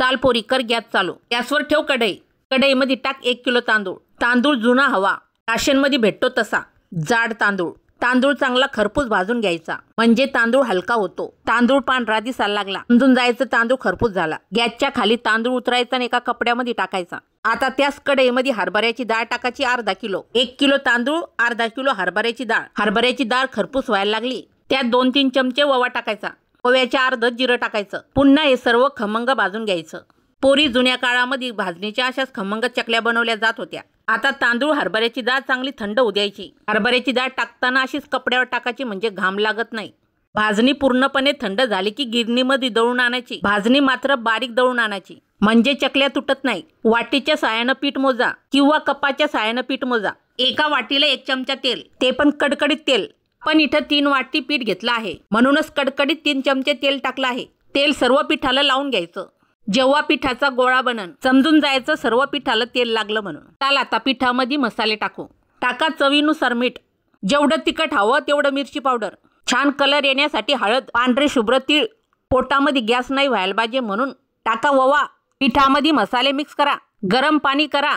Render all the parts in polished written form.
चाल पोरी कर गॅस चालू। गॅसवर ठेव कढई। कढईमध्ये टाक 1 किलो तांदूळ। तांदूळ जुना हवा राशनमध्ये भेटतो तसा जाड तांदूळ। तांदूळ चांगला खरपूस भाजून घ्यायचा म्हणजे तांदूळ हलका होतो। तांदूळ पांढरा दिसायला लागला समजून जायचं तांदूळ खरपूस झाला। गॅसच्या खाली तांदूळ उतरायचा आणि एका कपड्यामध्ये टाकायचा। आता त्याच कढईमध्ये हरभऱ्याची डाळ टाकायची अर्धा किलो। 1 किलो तांदूळ अर्धा किलो हरभऱ्याची डाळ। हरभऱ्याची डाळ खरपूस व्हायला लागली त्यात 2-3 चमचे ओवा टाकायचा। ओव्याच्या अर्ध जिरं टाकायचं। पुन्हा हे सर्व खमंग भाजून घ्यायचं। पोरी जुन्या काळामध्ये भाजणीच्या अशाच खमंग चकल्या बनवल्या जात होत्या। आता तांदूळ हरभऱ्याची डाळ चांगली थंड होऊ द्यायची। हरभऱ्याची डाळ टाकताना अशीच कपड्यावर टाकायची म्हणजे घाम लागत नाही। भाजणी पूर्णपणे थंड झाली की गिरणीमध्ये दळून आणायची। भाजणी मात्र बारीक दळून आणायची म्हणजे चकल्या तुटत नाही। वाटीच्या साहाय्याने पीठ मोजा किंवा कपाच्या साहाय्याने पीठ मोजा। एका वाटीला 1 चमचा तेल ते पण कडकडीत तेल। पण इथं 3 वाटी पीठ घेतलं आहे म्हणूनच कडकडीत 3 चमचे तेल टाकलं आहे। तेल सर्व पिठाला लावून घ्यायचं। जेव्हा पिठाचा गोळा बनन समजून जायचं सर्व पिठाला तेल लागलं म्हणून। चाल आता पिठामध्ये मसाले टाकू। टाका चवीनुसार मीठ। जेवढं तिखट हवं तेवढं मिरची पावडर। छान कलर येण्यासाठी हळद। पांढरे शुभ्र तीळ। पोटामध्ये गॅस नाही व्हायला पाहिजे म्हणून टाका ओवा। पिठामध्ये मसाले मिक्स करा। गरम पाणी करा।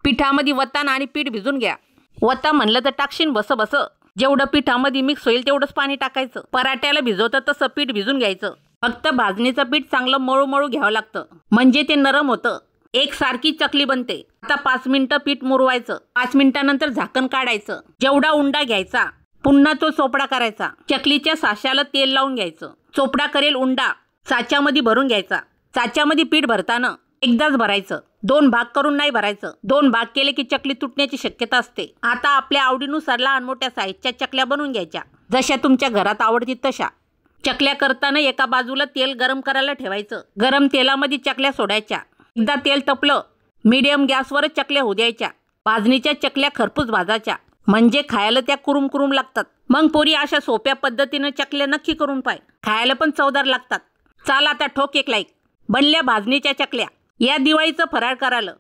पिठामध्ये वतान आणि पीठ भिजून घ्या। वता म्हणलं तर टाकशीन बस बस। जेवढं पिठामध्ये मिक्स होईल तेवढंच पाणी टाकायचं। पराठ्याला भिजवतं तसं पीठ भिजून घ्यायचं। फक्त भाजणीचं पीठ चांगलं मळू मळू घ्यावं लागतं म्हणजे ते नरम होतं। एक सारखी चकली बनते। आता 5 मिनिटं पीठ मुरवायचं। 5 मिनिटानंतर झाकण काढायचं। जेवढा उंडा घ्यायचा पुन्हा तो चोपडा करायचा। चकलीच्या साच्याला तेल लावून घ्यायचं। चोपडा करेल उंडा साच्यामध्ये भरून घ्यायचा। साच्यामध्ये पीठ भरताना एकदाच भरायचं। 2 भाग करून नाही भरायचं। 2 भाग केले की चकली तुटण्याची शक्यता असते। आता आपल्या आवडीनुसार लहान मोठ्या साईजच्या चकल्या बनवून घ्यायच्या जशा तुमच्या घरात आवडतील तशा। चकल्या करताना एका बाजूला तेल गरम करायला ठेवायचं। गरम तेलामध्ये चकल्या सोडायच्या। एकदा तेल तपलं मीडियम गॅसवरच चकल्या होऊ द्यायच्या। भाजणीच्या चकल्या खरपूस भाजायच्या म्हणजे खायला त्या कुरुम कुरुम लागतात। मग पोरी अशा सोप्या पद्धतीने चकल्या नक्की करून पाय। खायला पण चवदार लागतात। चाल आता ठोक एक लाईक। बनल्या भाजणीच्या चकल्या। या दिवाळीचं फराळ करायला